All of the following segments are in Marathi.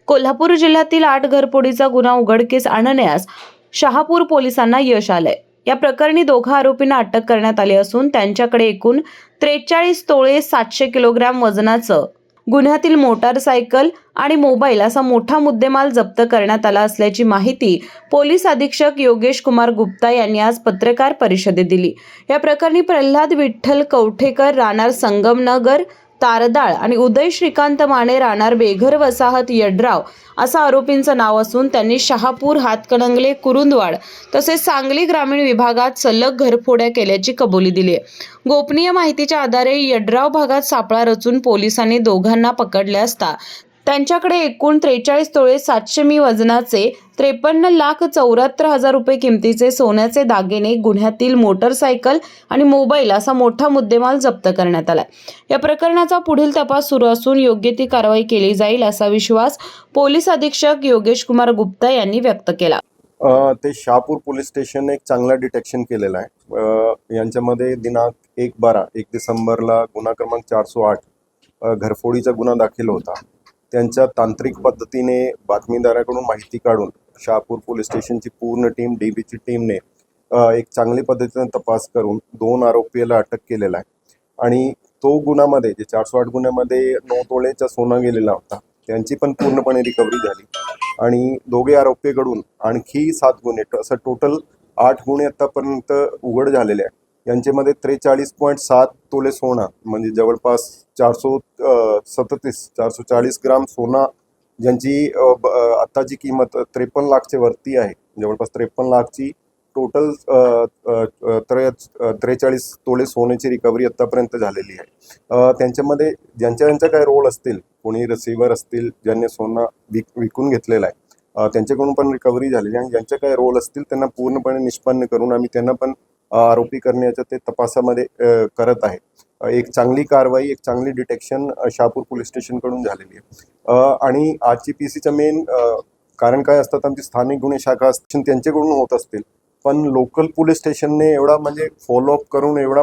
कोल्हापूर जिल्ह्यातील 8 घरफोडीचा गुन्हा उघडकीस आणण्यास शहापूर पोलिसांना यश आलंय। या प्रकरणी दोघा आरोपींना अटक करण्यात आली असून त्यांच्याकडे एकूण 43 तोळे 700 किलोग्रॅम वजनाचं गुन्ह्यातील मोटारसायकल आणि मोबाईल असा मोठा मुद्देमाल जप्त करण्यात आला असल्याची माहिती पोलीस अधीक्षक योगेश कुमार गुप्ता यांनी आज पत्रकार परिषदेत दिली। या प्रकरणी प्रल्हाद विठ्ठल कवठेकर राहणार संगमनगर तारदाळ आणि उदय श्रीकांत माने राहणार बेघर वसाहत यड्राव असं आरोपींचं नाव असून त्यांनी शहापूर, हातकणंगले, कुरुंदवाड तसेच सांगली ग्रामीण विभागात सलग घरफोड्या केल्याची कबुली दिली आहे। गोपनीय माहितीच्या आधारे यड्राव भागात सापळा रचून पोलिसांनी दोघांना पकडले असता त्यांच्याकडे एकूण 43 तोळे 700 मी वजनाचे 53,74,000 रुपये किमतीचे सोन्याचे दागिने, गुन्ह्यातील मोटरसायकल आणि मोबाईल असा मोठा मुद्देमाल जप्त करण्यात आला। या प्रकरणाचा पुढील तपास सुरू असून योग्य ती कारवाई केली जाईल असा विश्वास पोलीस अधीक्षक योगेश कुमार गुप्ता यांनी व्यक्त केला। ते शहापूर पोलीस स्टेशन एक चांगला डिटेक्शन केलेला आहे। यांच्यामध्ये दिनांक 1 डिसेंबरला गुन्हा क्रमांक 408 घरफोडीचा गुन्हा दाखल होता। त्यांच्या तांत्रिक पद्धतीने बातमीदाराकडून माहिती काढून शहापूर पोलीस स्टेशनची पूर्ण टीम, डीबीची टीमने एक चांगली पद्धतीने तपास करून 2 आरोपीला अटक केलेला आहे। आणि तो गुन्ह्यामध्ये जे 408 गुन्ह्यामध्ये 9 तोळेचा सोना गेलेला होता, त्यांची पण पूर्णपणे रिकव्हरी झाली। आणि दोघे आरोपीकडून आणखी 7 गुन्हे, असं टोटल 8 गुन्हे आतापर्यंत उघड झालेले आहेत। यांच्यामध्ये 43.7 तोळे सोना म्हणजे जवळपास 440 ग्राम सोना, ज्यांची आताची किंमत 53 लाखच्या वरती आहे। जवळपास 53 लाखची टोटल 43 तोळे सोन्याची रिकव्हरी आतापर्यंत झालेली आहे। त्यांच्यामध्ये ज्यांच्या काय रोल असतील, कोणी रिसिव्हर असतील ज्यांनी सोना विकून घेतलेला आहे, त्यांच्याकडून पण रिकव्हरी झालेली आहे। आणि ज्यांच्या काय रोल असतील त्यांना पूर्णपणे निष्पन्न करून आम्ही त्यांना पण आरोपी करण्याच्या ते तपासामध्ये करत आहे। एक चांगली कारवाई, एक चांगली डिटेक्शन शहापूर पोलीस स्टेशनकडून झालेली आहे। आणि आजची पीसीचं मेन कारण काय असतात, आमची स्थानिक गुन्हे शाखा असतील त्यांच्याकडून होत असतील, पण लोकल पोलीस स्टेशनने एवढा म्हणजे फॉलोअप करून, एवढा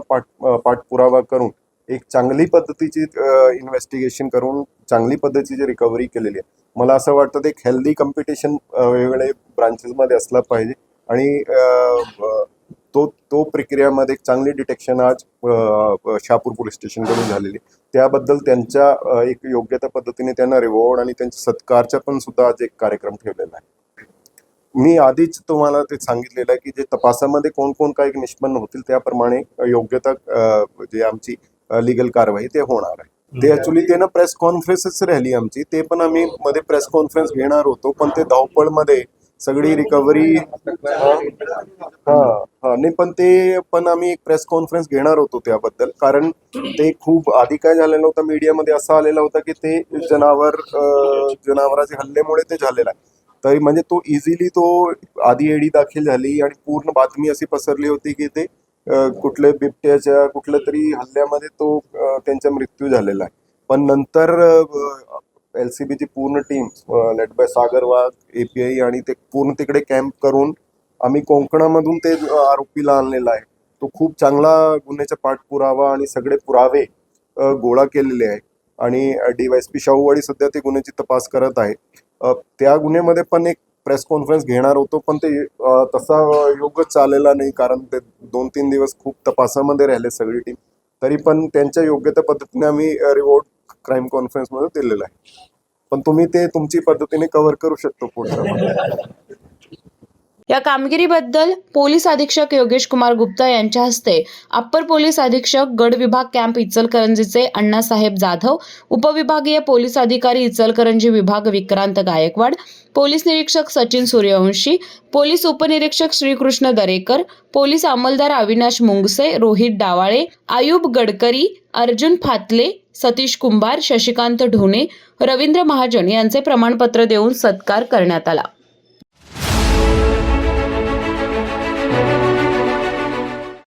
पाठपुरावा करून एक चांगली पद्धतीची इन्व्हेस्टिगेशन करून चांगली पद्धतीची रिकव्हरी केलेली आहे। मला असं वाटतं ते एक हेल्दी कॉम्पिटिशन वेगवेगळ्या ब्रांचेसमध्ये असला पाहिजे। आणि तो प्रक्रियामध्ये एक चांगली डिटेक्शन आज शहापूर पोलीस स्टेशनकडून झालेली, त्याबद्दल त्यांच्या एक योग्य त्या पद्धतीने त्यांना रिवॉर्ड आणि त्यांच्या सत्कारचा पण सुद्धा आज एक कार्यक्रम ठेवलेला आहे। मी आधीच तुम्हाला ते सांगितलेलं आहे की जे तपासामध्ये कोण काय निष्पन्न होतील त्याप्रमाणे योग्यता जे आमची लीगल कारवाई ते होणार आहे। ते ऍक्च्युली ते ना प्रेस कॉन्फरन्सच राहिली आमची, ते पण आम्ही मध्ये प्रेस कॉन्फरन्स घेणार होतो, पण ते धावपळमध्ये सगळी रिकव्हरी नाही, पण ते पण आम्ही एक प्रेस कॉन्फरन्स घेणार होतो त्याबद्दल, कारण ते खूप आधी काय झालेलं होतं, मीडियामध्ये असं आलेलं होतं की ते जनावराच्या हल्ल्यामुळे ते झालेलं आहे। तरी म्हणजे तो इझिली तो आधी एडी दाखल झाली आणि पूर्ण बातमी अशी पसरली होती की ते कुठल्या बिबट्याच्या कुठल्या तरी हल्ल्यामध्ये तो त्यांचा मृत्यू झालेला आहे। पण नंतर LCBची पूर्ण team led by Sagar Wagh, API आणि ते पूर्ण तिकडे कॅम्प करून आम्ही कोकणामधून ते आरोपीला आणलेला आहे। तो खूप चांगला गुन्ह्याचा पाठपुरावा आणि सगळे पुरावे गोळा केलेले आहे। आणि DYSP शाहूवाडी सध्या ते गुन्ह्याची तपास करत आहे। त्या गुन्ह्यामध्ये पण एक प्रेस कॉन्फरन्स घेणार होतो, पण ते तसा योग्य चाललेला नाही, कारण ते 2-3 दिवस खूप तपासामध्ये राहिले सगळी टीम। तरी पण त्यांच्या योग्य त्या पद्धतीने आम्ही रिवॉर्ड क्राईम कॉन्फरन्समध्ये दिलेला आहे। पण तुम्ही ते तुमची पद्धतीने कव्हर करू शकतो पुढच्या। या कामगिरीबद्दल पोलीस अधीक्षक योगेश कुमार गुप्ता यांच्या हस्ते अप्पर पोलीस अधीक्षक गड विभाग कॅम्प इचलकरंजीचे अण्णासाहेब जाधव, उपविभागीय पोलीस अधिकारी इचलकरंजी विभाग विक्रांत गायकवाड, पोलीस निरीक्षक सचिन सूर्यवंशी, पोलीस उपनिरीक्षक श्रीकृष्ण दरेकर, पोलीस अंमलदार अविनाश मुंगसे, रोहित डावाळे, आयुब गडकरी, अर्जुन फातले, सतीश कुंभार, शशिकांत ढोणे, रवींद्र महाजन यांचे प्रमाणपत्र देऊन सत्कार करण्यात आला।